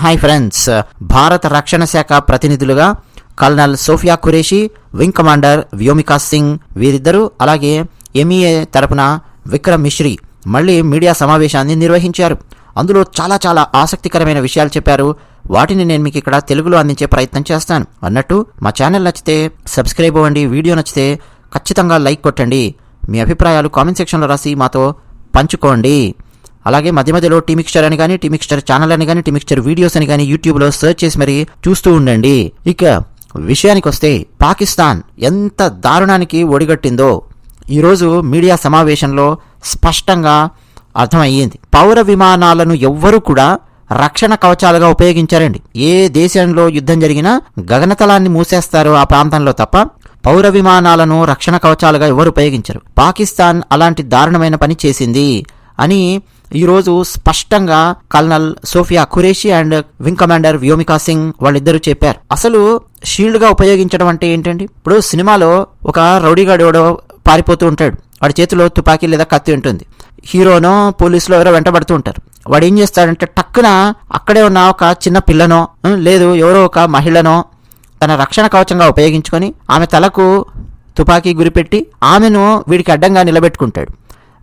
Hi friends, భారత రక్షణ శాఖ ప్రతినిధులుగా colonel Sofiya Qureshi, wing commander Vyomika Singh వీరిద్దరూ, అలాగే ఎంఈఏ తరపున విక్రమ్ మిశ్రీ మళ్ళీ మీడియా సమావేశాన్ని నిర్వహించారు. అందులో చాలా ఆసక్తికరమైన విషయాలు చెప్పారు. వాటిని నేను మీకు ఇక్కడ తెలుగులో అందించే ప్రయత్నం చేస్తాను. అన్నట్టు మా ఛానల్ నచ్చితే సబ్స్క్రైబ్ అవ్వండి, వీడియో నచ్చితే ఖచ్చితంగా లైక్ కొట్టండి, మీ అభిప్రాయాలు కామెంట్ సెక్షన్లో రాసి మాతో పంచుకోండి. అలాగే మధ్య మధ్యలో టీమిక్స్చర్ అని కానీ, టీమిక్స్చర్ ఛానల్ అని కానీ, టీమిక్స్చర్ వీడియోస్ అని కానీ యూట్యూబ్లో సెర్చ్ చేసి మరీ చూస్తూ ఉండండి. ఇక విషయానికి వస్తే, పాకిస్తాన్ ఎంత దారుణానికి ఒడిగట్టిందో ఈరోజు మీడియా సమావేశంలో స్పష్టంగా అర్థమయ్యింది. పౌర విమానాలను ఎవ్వరూ కూడా రక్షణ కవచాలుగా ఉపయోగించారండి. ఏ దేశంలో యుద్ధం జరిగినా గగనతలాన్ని మూసేస్తారు ఆ ప్రాంతంలో తప్ప పౌర విమానాలను రక్షణ కవచాలుగా ఎవరు ఉపయోగించరు. పాకిస్తాన్ అలాంటి దారుణమైన పని చేసింది అని ఈరోజు స్పష్టంగా colonel Sofiya Qureshi and wing commander Vyomika Singh వాళ్ళిద్దరూ చెప్పారు. అసలు షీల్డ్ గా ఉపయోగించడం అంటే ఏంటండి? ఇప్పుడు సినిమాలో ఒక రౌడీగాడు ఎవడో పారిపోతూ ఉంటాడు, వాడి చేతిలో తుపాకీ లేదా కత్తి ఉంటుంది. హీరోనో పోలీసులో ఎవరో వెంటబడుతూ ఉంటారు. వాడు ఏం చేస్తాడంటే టక్కున అక్కడే ఉన్న ఒక చిన్న పిల్లనో లేదు ఎవరో ఒక మహిళనో తన రక్షణ కవచంగా ఉపయోగించుకొని ఆమె తలకు తుపాకీ గురిపెట్టి ఆమెను వీడికి అడ్డంగా నిలబెట్టుకుంటాడు.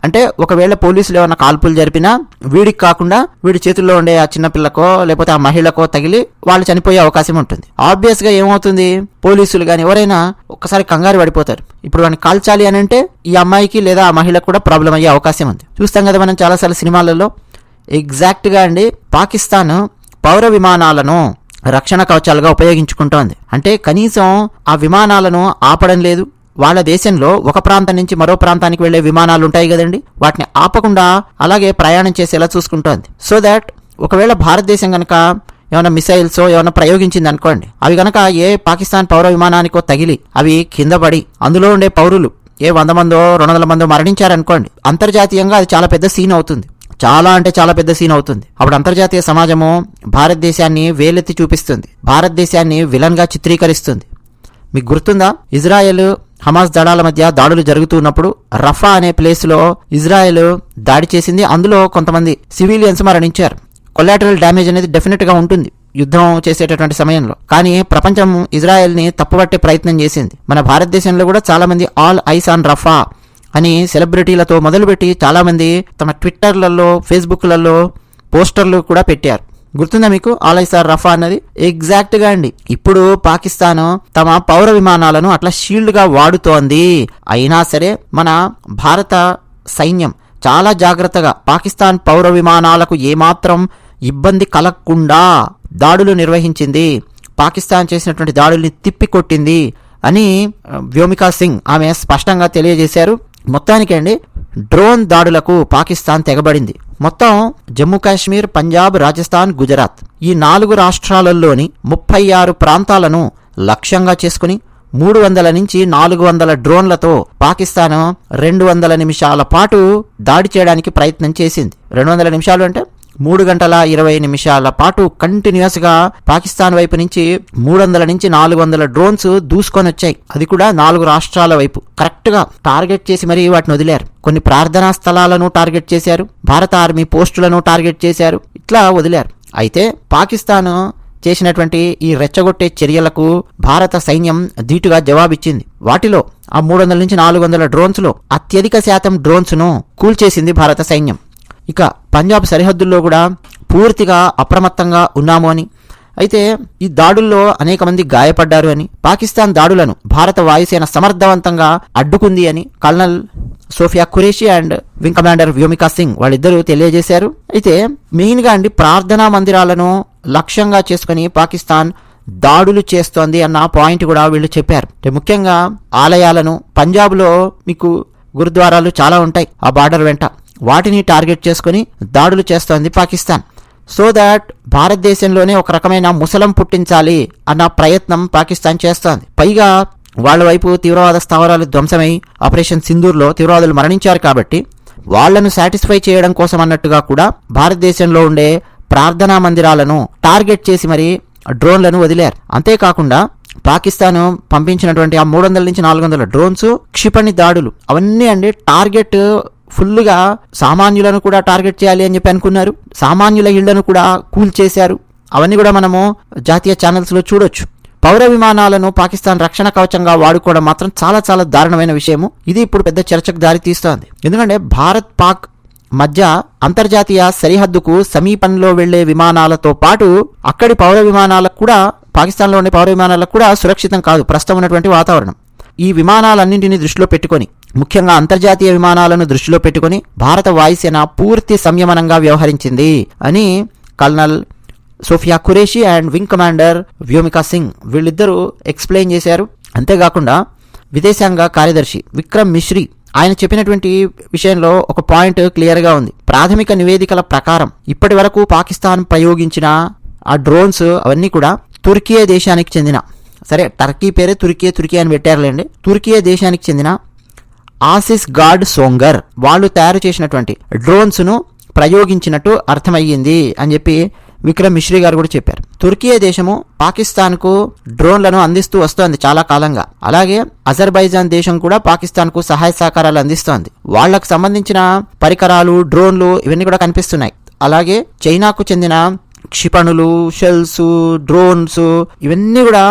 అంటే ఒకవేళ పోలీసులు ఏమైనా కాల్పులు జరిపినా వీడికి కాకుండా వీడి చేతుల్లో ఉండే ఆ చిన్నపిల్లకో లేకపోతే ఆ మహిళకో తగిలి వాళ్ళు చనిపోయే అవకాశం ఉంటుంది. ఆబ్వియస్ గా ఏమవుతుంది, పోలీసులు కానీ ఎవరైనా ఒక్కసారి కంగారు పడిపోతారు. ఇప్పుడు వాడిని కాల్చాలి అని అంటే ఈ అమ్మాయికి లేదా ఆ మహిళకు కూడా ప్రాబ్లం అయ్యే అవకాశం ఉంది. చూస్తాం కదా మనం చాలాసార్లు సినిమాలలో. ఎగ్జాక్ట్ గా అండి, పాకిస్తాన్ పౌర విమానాలను రక్షణ కవచాలుగా ఉపయోగించుకుంటోంది. అంటే కనీసం ఆ విమానాలను ఆపడం లేదు. వాళ్ళ దేశంలో ఒక ప్రాంతం నుంచి మరో ప్రాంతానికి వెళ్లే విమానాలు ఉంటాయి కదండి, వాటిని ఆపకుండా అలాగే ప్రయాణం చేసేలా చూసుకుంటోంది. సో దాట్ ఒకవేళ భారతదేశం కనుక ఏమైనా మిసైల్స్ ఏమైనా ప్రయోగించింది అనుకోండి, అవి కనుక ఏ పాకిస్తాన్ పౌర విమానానికో తగిలి అవి కింద పడి అందులో ఉండే పౌరులు 100 మందో 200 మందో మరణించారనుకోండి, అంతర్జాతీయంగా అది చాలా పెద్ద సీన్ అవుతుంది. చాలా పెద్ద సీన్ అవుతుంది. అప్పుడు అంతర్జాతీయ సమాజము భారతదేశాన్ని వేలెత్తి చూపిస్తుంది, భారతదేశాన్ని విలన్ గా చిత్రీకరిస్తుంది. మీకు గుర్తుందా, ఇజ్రాయెల్ హమాస్ దళాల మధ్య దాడులు జరుగుతున్నప్పుడు రఫా అనే ప్లేస్ లో ఇజ్రాయెల్ దాడి చేసింది. అందులో కొంతమంది సివిలియన్స్ మరణించారు. కొలాటరల్ డ్యామేజ్ అనేది డెఫినెట్ గా ఉంటుంది యుద్ధం చేసేటటువంటి సమయంలో. కానీ ప్రపంచం ఇజ్రాయెల్ ని తప్పుపట్టే ప్రయత్నం చేసింది. మన భారతదేశంలో కూడా చాలా మంది ఆల్ ఐస్ ఆన్ రఫా అని సెలబ్రిటీలతో మొదలుపెట్టి చాలా మంది తమ ట్విట్టర్లలో ఫేస్బుక్లలో పోస్టర్లు కూడా పెట్టారు. గుర్తుందా మీకు ఆల్ ఐస్ ఆన్ రఫా అన్నది? ఎగ్జాక్ట్ గా అండి, ఇప్పుడు పాకిస్తాన్ తమ పౌర విమానాలను అట్లా షీల్డ్ గా వాడుతోంది. అయినా సరే మన భారత సైన్యం చాలా జాగ్రత్తగా పాకిస్తాన్ పౌర విమానాలకు ఏమాత్రం ఇబ్బంది కలగకుండా దాడులు నిర్వహించింది. పాకిస్తాన్ చేసినటువంటి దాడుల్ని తిప్పికొట్టింది అని వ్యోమికా సింగ్ ఆమె స్పష్టంగా తెలియజేశారు. మొత్తానికి అండి, డ్రోన్ దాడులకు పాకిస్తాన్ తెగబడింది. మొత్తం జమ్మూ కాశ్మీర్, పంజాబ్, రాజస్థాన్, గుజరాత్ ఈ 4 రాష్ట్రాలలోని 36 ప్రాంతాలను లక్ష్యంగా చేసుకుని 300 నుంచి 400 డ్రోన్లతో పాకిస్తాన్ 200 నిమిషాల పాటు దాడి చేయడానికి ప్రయత్నం చేసింది. 200 నిమిషాలు అంటే 3 గంటల 20 నిమిషాల పాటు కంటిన్యూస్ గా పాకిస్తాన్ వైపు నుంచి 300 నుంచి 400 డ్రోన్స్ దూసుకొని వచ్చాయి. అది కూడా 4 రాష్ట్రాల వైపు కరెక్ట్ గా టార్గెట్ చేసి మరీ వాటిని వదిలారు. కొన్ని ప్రార్థనా స్థలాలను టార్గెట్ చేశారు, భారత ఆర్మీ పోస్టులను టార్గెట్ చేశారు, ఇట్లా వదిలారు. అయితే పాకిస్తాన్ చేసినటువంటి ఈ రెచ్చగొట్టే చర్యలకు భారత సైన్యం ధీటుగా జవాబిచ్చింది. వాటిలో ఆ 300 నుంచి 400 డ్రోన్స్ లో అత్యధిక శాతం డ్రోన్స్ ను కూల్చేసింది భారత సైన్యం. ఇక పంజాబ్ సరిహద్దుల్లో కూడా పూర్తిగా అప్రమత్తంగా ఉన్నాము అని, అయితే ఈ దాడుల్లో అనేక మంది గాయపడ్డారు అని, పాకిస్తాన్ దాడులను భారత వాయుసేన సమర్థవంతంగా అడ్డుకుంది అని colonel Sofiya Qureshi and wing commander Vyomika Singh వాళ్ళిద్దరూ తెలియజేశారు. అయితే మెయిన్ గా అండి, ప్రార్థనా మందిరాలను లక్ష్యంగా చేసుకుని పాకిస్తాన్ దాడులు చేస్తోంది అన్న పాయింట్ కూడా వీళ్ళు చెప్పారు. ముఖ్యంగా ఆలయాలను, పంజాబ్లో మీకు గురుద్వారాలు చాలా ఉంటాయి ఆ బార్డర్ వెంట, వాటిని టార్గెట్ చేసుకుని దాడులు చేస్తోంది పాకిస్తాన్. సో దాట్ భారతదేశంలోనే ఒక రకమైన ముసలం పుట్టించాలి అన్న ప్రయత్నం పాకిస్తాన్ చేస్తోంది. పైగా వాళ్ళ వైపు తీవ్రవాద స్థావరాలు ధ్వంసమై ఆపరేషన్ సింధూర్లో తీవ్రవాదులు మరణించారు కాబట్టి వాళ్లను సాటిస్ఫై చేయడం కోసం అన్నట్టుగా కూడా భారతదేశంలో ఉండే ప్రార్థనా మందిరాలను టార్గెట్ చేసి మరి డ్రోన్లను వదిలారు. అంతేకాకుండా పాకిస్తాన్ పంపించినటువంటి ఆ 300 నుంచి 400 డ్రోన్స్ క్షిపణి దాడులు అవన్నీ అండి టార్గెట్ ఫుల్గా సామాన్యులను కూడా టార్గెట్ చేయాలి అని చెప్పి అనుకున్నారు. సామాన్యుల ఇళ్లను కూడా కూల్చేశారు. అవన్నీ కూడా మనము జాతీయ ఛానల్స్లో చూడొచ్చు. పౌర విమానాలను పాకిస్తాన్ రక్షణ కవచంగా వాడుకోవడం మాత్రం చాలా చాలా దారుణమైన విషయము. ఇది ఇప్పుడు పెద్ద చర్చకు దారి తీస్తోంది. ఎందుకంటే భారత్ పాక్ మధ్య అంతర్జాతీయ సరిహద్దుకు సమీపంలో వెళ్లే విమానాలతో పాటు అక్కడి పౌర విమానాలకు కూడా, పాకిస్తాన్లో ఉండే పౌర విమానాలకు కూడా సురక్షితం కాదు ప్రస్తుతం ఉన్నటువంటి వాతావరణం. ఈ విమానాలన్నింటినీ దృష్టిలో పెట్టుకొని, ముఖ్యంగా అంతర్జాతీయ విమానాలను దృష్టిలో పెట్టుకొని భారత వాయుసేన పూర్తి సంయమనంగా వ్యవహరించింది అని colonel Sofiya Qureshi and wing commander Vyomika Singh వీళ్ళిద్దరూ ఎక్స్ప్లెయిన్ చేశారు. అంతేకాకుండా విదేశాంగ కార్యదర్శి విక్రమ్ మిశ్రీ ఆయన చెప్పినటువంటి విషయంలో ఒక పాయింట్ క్లియర్గా ఉంది. ప్రాథమిక నివేదికల ప్రకారం ఇప్పటి వరకు పాకిస్తాన్ ప్రయోగించిన ఆ డ్రోన్స్ అవన్నీ కూడా తుర్కీ దేశానికి చెందిన, సరే టర్కీ పేరే తుర్కీ అని పెట్టారులేండి, తుర్కీ దేశానికి చెందిన ఆసిస్ గార్డ్ సోంగర్ వాళ్ళు తయారు చేసినటువంటి డ్రోన్స్ను ప్రయోగించినట్టు అర్థమయ్యింది అని చెప్పి విక్రమ్ మిశ్రీ గారు కూడా చెప్పారు. తుర్కీ దేశము పాకిస్తాన్కు డ్రోన్లను అందిస్తూ వస్తోంది చాలా కాలంగా. అలాగే అజర్బైజాన్ దేశం కూడా పాకిస్తాన్కు సహాయ సహకారాలు అందిస్తోంది. వాళ్లకు సంబంధించిన పరికరాలు, డ్రోన్లు ఇవన్నీ కూడా కనిపిస్తున్నాయి. అలాగే చైనాకు చెందిన క్షిపణులు, షెల్స్, డ్రోన్స్ ఇవన్నీ కూడా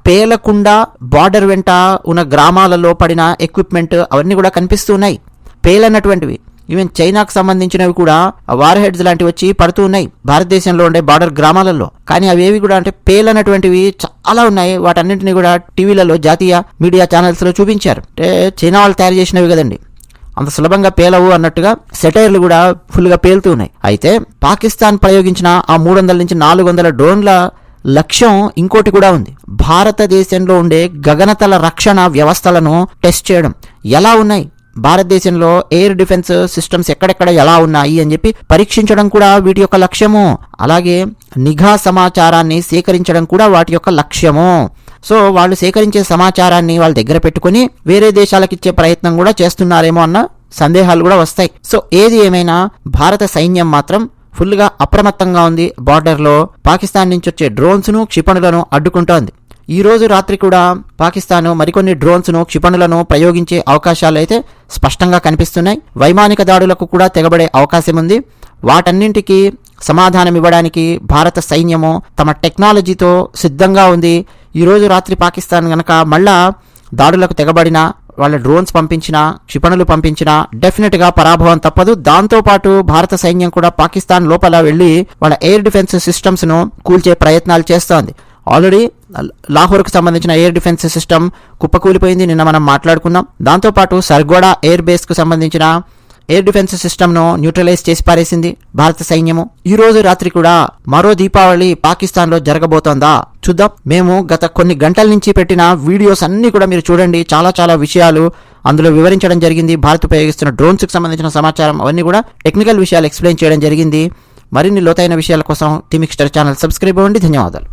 పేలకుండా బార్డర్ వెంట ఉన్న గ్రామాలలో పడిన ఎక్విప్మెంట్ అవన్నీ కూడా కనిపిస్తున్నాయి, పేలన్నటువంటివి. ఈవెన్ చైనాకు సంబంధించినవి కూడా వార్ హెడ్స్ లాంటివి వచ్చి పడుతూ ఉన్నాయి భారతదేశంలో ఉండే బార్డర్ గ్రామాలలో. కానీ అవేవి కూడా అంటే పేలన్నటువంటివి చాలా ఉన్నాయి. వాటన్నింటినీ కూడా టీవీలలో, జాతీయ మీడియా ఛానల్స్లో చూపించారు. అంటే చైనా వాళ్ళు తయారు చేసినవి కదండి, అంత సులభంగా పేలవు అన్నట్టుగా సెటైర్లు కూడా ఫుల్గా పేలుతూ ఉన్నాయి. అయితే పాకిస్తాన్ ప్రయోగించిన ఆ 300 నుంచి 400 డ్రోన్ల లక్ష్యం ఇంకోటి కూడా ఉంది. భారతదేశంలో ఉండే గగనతల రక్షణ వ్యవస్థలను టెస్ట్ చేయడం. ఎలా ఉన్నాయి భారతదేశంలో ఎయిర్ డిఫెన్స్ సిస్టమ్స్ ఎక్కడెక్కడ ఎలా ఉన్నాయి అని చెప్పి పరీక్షించడం కూడా వీటి యొక్క లక్ష్యము. అలాగే నిఘా సమాచారాన్ని సేకరించడం కూడా వాటి యొక్క లక్ష్యము. సో వాళ్ళు సేకరించే సమాచారాన్ని వాళ్ళ దగ్గర పెట్టుకుని వేరే దేశాలకు ఇచ్చే ప్రయత్నం కూడా చేస్తున్నారేమో అన్న సందేహాలు కూడా వస్తాయి. సో ఏది ఏమైనా భారత సైన్యం మాత్రం ఫుల్గా అప్రమత్తంగా ఉంది. బార్డర్లో పాకిస్తాన్ నుంచి వచ్చే డ్రోన్స్ను, క్షిపణులను అడ్డుకుంటోంది. ఈ రోజు రాత్రి కూడా పాకిస్తాన్ మరికొన్ని డ్రోన్స్ను, క్షిపణులను ప్రయోగించే అవకాశాలు అయితే స్పష్టంగా కనిపిస్తున్నాయి. వైమానిక దాడులకు కూడా తెగబడే అవకాశం ఉంది. వాటన్నింటికి సమాధానం ఇవ్వడానికి భారత సైన్యము తమ టెక్నాలజీతో సిద్ధంగా ఉంది. ఈ రోజు రాత్రి పాకిస్తాన్ గనక మళ్ళా దాడులకు తెగబడినా, వాళ్ళ డ్రోన్స్ పంపించినా, క్షిపణులు పంపించినా డెఫినెట్గా పరాభవం తప్పదు. దాంతోపాటు భారత సైన్యం కూడా పాకిస్తాన్ లోపల వెళ్లి వాళ్ళ ఎయిర్ డిఫెన్స్ సిస్టమ్స్ను కూల్చే ప్రయత్నాలు చేస్తోంది. ఆల్రెడీ లాహోర్కు సంబంధించిన ఎయిర్ డిఫెన్స్ సిస్టమ్ కుప్పకూలిపోయింది, నిన్న మనం మాట్లాడుకున్నాం. దాంతోపాటు సర్గోడా ఎయిర్ బేస్కు సంబంధించిన ఎయిర్ డిఫెన్స్ సిస్టమ్ను న్యూట్రలైజ్ చేసి పారేసింది భారత సైన్యము. ఈ రోజు రాత్రి కూడా మరో దీపావళి పాకిస్తాన్లో జరగబోతోందా చూద్దాం. మేము గత కొన్ని గంటల నుంచి పెట్టిన వీడియోస్ అన్నీ కూడా మీరు చూడండి. చాలా చాలా విషయాలు అందులో వివరించడం జరిగింది. భారత్ ఉపయోగిస్తున్న డ్రోన్స్కి సంబంధించిన సమాచారం అవన్నీ కూడా టెక్నికల్ విషయాలు ఎక్స్ప్లెయిన్ చేయడం జరిగింది. మరిన్ని లోతైన విషయాల కోసం టీమిక్స్టర్ ఛానల్ సబ్స్క్రైబ్ అవ్వండి. ధన్యవాదాలు.